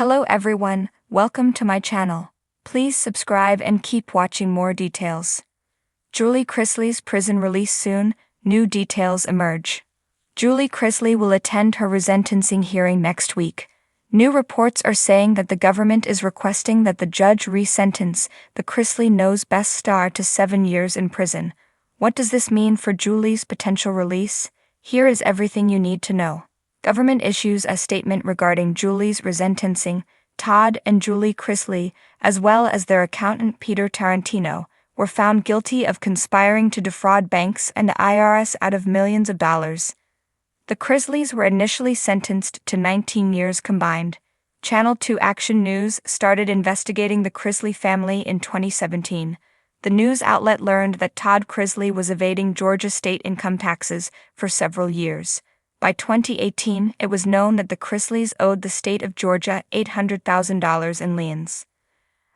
Hello everyone, welcome to my channel. Please subscribe and keep watching more details. Julie Chrisley's prison release soon, new details emerge. Julie Chrisley will attend her resentencing hearing next week. New reports are saying that the government is requesting that the judge re-sentence the Chrisley Knows Best star to 7 years in prison. What does this mean for Julie's potential release? Here is everything you need to know. Government issues a statement regarding Julie's resentencing. Todd and Julie Chrisley, as well as their accountant Peter Tarantino, were found guilty of conspiring to defraud banks and the IRS out of millions of dollars. The Chrisleys were initially sentenced to 19 years combined. Channel 2 Action News started investigating the Chrisley family in 2017. The news outlet learned that Todd Chrisley was evading Georgia state income taxes for several years. By 2018, it was known that the Chrisleys owed the state of Georgia $800,000 in liens.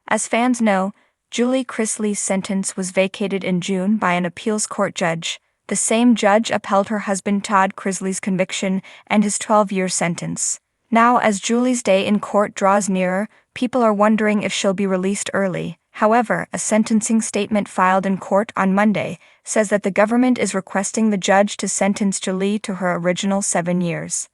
As fans know, Julie Chrisley's sentence was vacated in June by an appeals court judge. The same judge upheld her husband Todd Chrisley's conviction and his 12-year sentence. Now, as Julie's day in court draws nearer, people are wondering if she'll be released early. However, a sentencing statement filed in court on Monday says that the government is requesting the judge to sentence Julie to her original 7 years.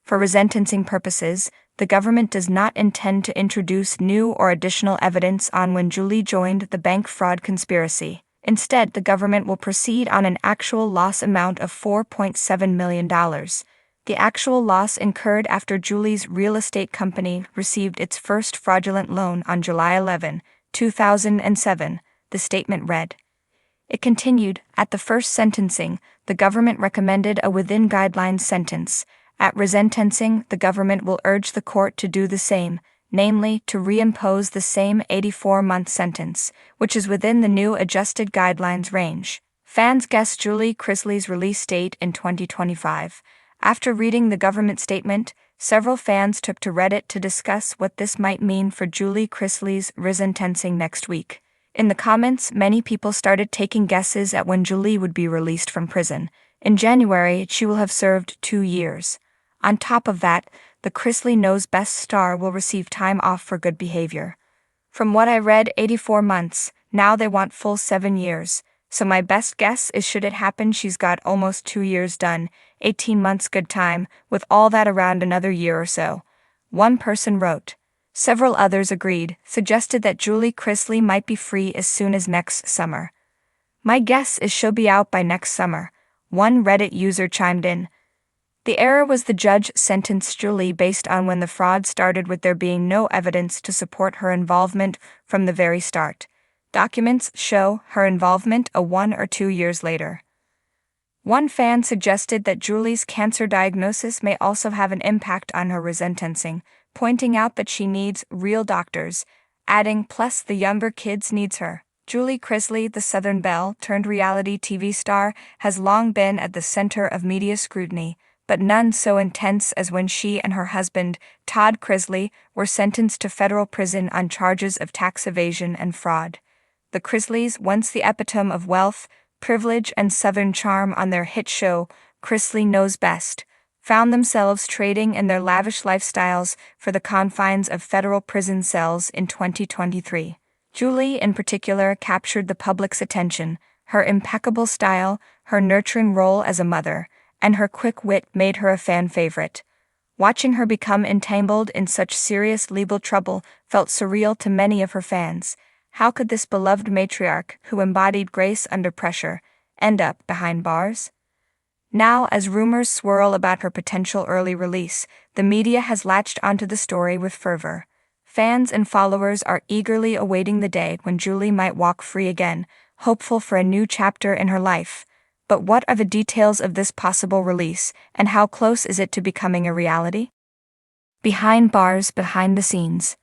For resentencing purposes, the government does not intend to introduce new or additional evidence on when Julie joined the bank fraud conspiracy. Instead, the government will proceed on an actual loss amount of $4.7 million. The actual loss incurred after Julie's real estate company received its first fraudulent loan on July 11, 2007, the statement read. It continued, at the first sentencing, the government recommended a within-guidelines sentence. At resentencing, the government will urge the court to do the same, namely, to reimpose the same 84-month sentence, which is within the new adjusted guidelines range. Fans guessed Julie Chrisley's release date in 2025. After reading the government statement, several fans took to Reddit to discuss what this might mean for Julie Chrisley's resentencing next week. In the comments, many people started taking guesses at when Julie would be released from prison. In January, she will have served 2 years. On top of that, the Chrisley Knows Best star will receive time off for good behavior. From what I read, 84 months, now they want full 7 years. So my best guess is should it happen she's got almost 2 years done, 18 months good time, with all that around another year or so. One person wrote. Several others agreed, suggested that Julie Chrisley might be free as soon as next summer. My guess is she'll be out by next summer. One Reddit user chimed in. The error was the judge sentenced Julie based on when the fraud started, with there being no evidence to support her involvement from the very start. Documents show her involvement 1 or 2 years later. One fan suggested that Julie's cancer diagnosis may also have an impact on her resentencing, pointing out that she needs real doctors, adding, plus the younger kids needs her. Julie Chrisley, the Southern Belle turned reality TV star, has long been at the center of media scrutiny, but none so intense as when she and her husband, Todd Chrisley, were sentenced to federal prison on charges of tax evasion and fraud. The Chrisleys, once the epitome of wealth, privilege, and Southern charm on their hit show, Chrisley Knows Best, found themselves trading in their lavish lifestyles for the confines of federal prison cells in 2023. Julie, in particular, captured the public's attention. Her impeccable style, her nurturing role as a mother, and her quick wit made her a fan favorite. Watching her become entangled in such serious legal trouble felt surreal to many of her fans. How could this beloved matriarch, who embodied grace under pressure, end up behind bars? Now, as rumors swirl about her potential early release, the media has latched onto the story with fervor. Fans and followers are eagerly awaiting the day when Julie might walk free again, hopeful for a new chapter in her life. But what are the details of this possible release, and how close is it to becoming a reality? Behind bars, behind the scenes.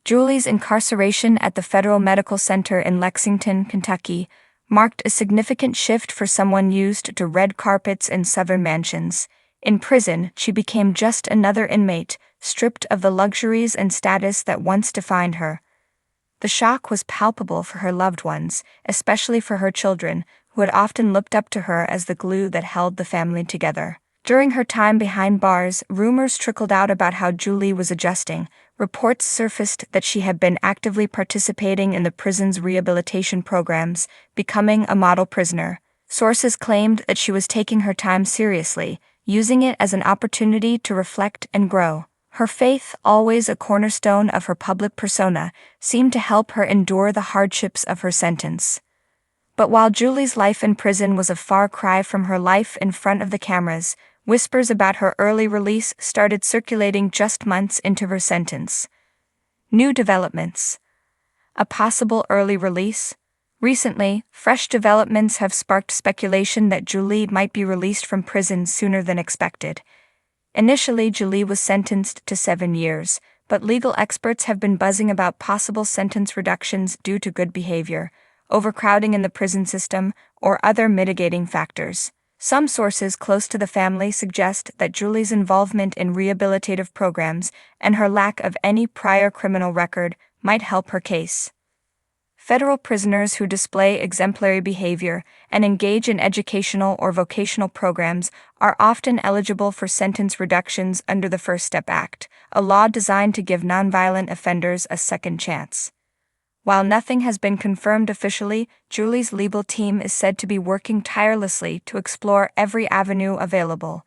Julie's incarceration at the Federal Medical Center in Lexington, Kentucky, marked a significant shift for someone used to red carpets and Southern mansions. In prison, she became just another inmate, stripped of the luxuries and status that once defined her. The shock was palpable for her loved ones, especially for her children, who had often looked up to her as the glue that held the family together. During her time behind bars, rumors trickled out about how Julie was adjusting, reports surfaced that she had been actively participating in the prison's rehabilitation programs, becoming a model prisoner. Sources claimed that she was taking her time seriously, using it as an opportunity to reflect and grow. Her faith, always a cornerstone of her public persona, seemed to help her endure the hardships of her sentence. But while Julie's life in prison was a far cry from her life in front of the cameras, whispers about her early release started circulating just months into her sentence. New developments. A possible early release? Recently, fresh developments have sparked speculation that Julie might be released from prison sooner than expected. Initially, Julie was sentenced to 7 years, but legal experts have been buzzing about possible sentence reductions due to good behavior, overcrowding in the prison system, or other mitigating factors. Some sources close to the family suggest that Julie's involvement in rehabilitative programs and her lack of any prior criminal record might help her case. Federal prisoners who display exemplary behavior and engage in educational or vocational programs are often eligible for sentence reductions under the First Step Act, a law designed to give nonviolent offenders a second chance. While nothing has been confirmed officially, Julie's legal team is said to be working tirelessly to explore every avenue available.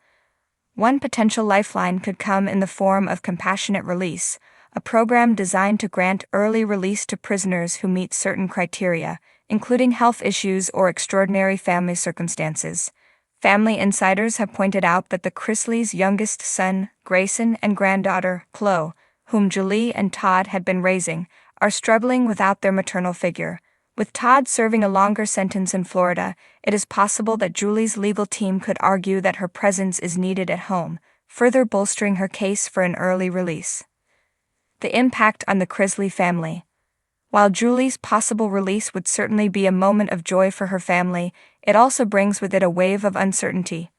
One potential lifeline could come in the form of compassionate release, a program designed to grant early release to prisoners who meet certain criteria, including health issues or extraordinary family circumstances. Family insiders have pointed out that the Chrisley's youngest son, Grayson, and granddaughter, Chloe, whom Julie and Todd had been raising, are struggling without their maternal figure. With Todd serving a longer sentence in Florida, it is possible that Julie's legal team could argue that her presence is needed at home, further bolstering her case for an early release. The impact on the Chrisley family. While Julie's possible release would certainly be a moment of joy for her family, it also brings with it a wave of uncertainty.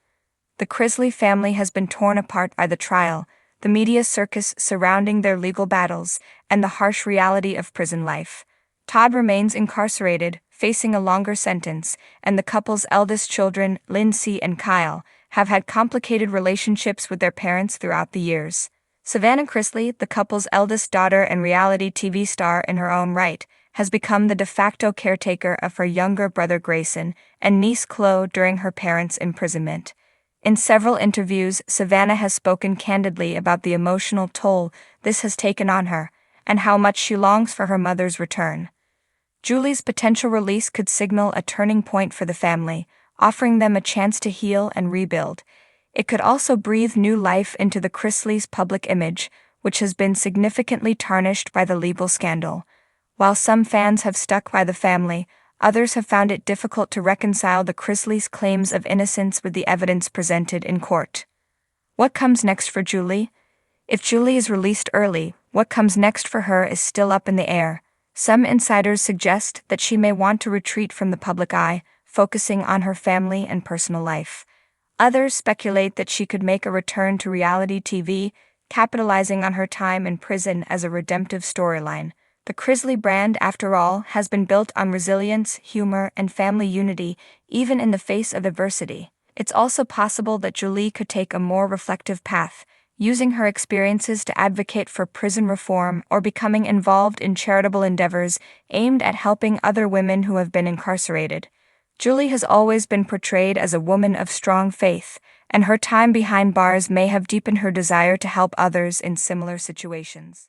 The Chrisley family has been torn apart by the trial, the media circus surrounding their legal battles, and the harsh reality of prison life. Todd remains incarcerated, facing a longer sentence, and the couple's eldest children, Lindsay and Kyle, have had complicated relationships with their parents throughout the years. Savannah Chrisley, the couple's eldest daughter and reality TV star in her own right, has become the de facto caretaker of her younger brother Grayson and niece Chloe during her parents' imprisonment. In several interviews, Savannah has spoken candidly about the emotional toll this has taken on her, and how much she longs for her mother's return. Julie's potential release could signal a turning point for the family, offering them a chance to heal and rebuild. It could also breathe new life into the Chrisley's public image, which has been significantly tarnished by the legal scandal. While some fans have stuck by the family, others have found it difficult to reconcile the Chrisley's claims of innocence with the evidence presented in court. What comes next for Julie? If Julie is released early, what comes next for her is still up in the air. Some insiders suggest that she may want to retreat from the public eye, focusing on her family and personal life. Others speculate that she could make a return to reality TV, capitalizing on her time in prison as a redemptive storyline. The Chrisley brand, after all, has been built on resilience, humor, and family unity, even in the face of adversity. It's also possible that Julie could take a more reflective path, using her experiences to advocate for prison reform or becoming involved in charitable endeavors aimed at helping other women who have been incarcerated. Julie has always been portrayed as a woman of strong faith, and her time behind bars may have deepened her desire to help others in similar situations.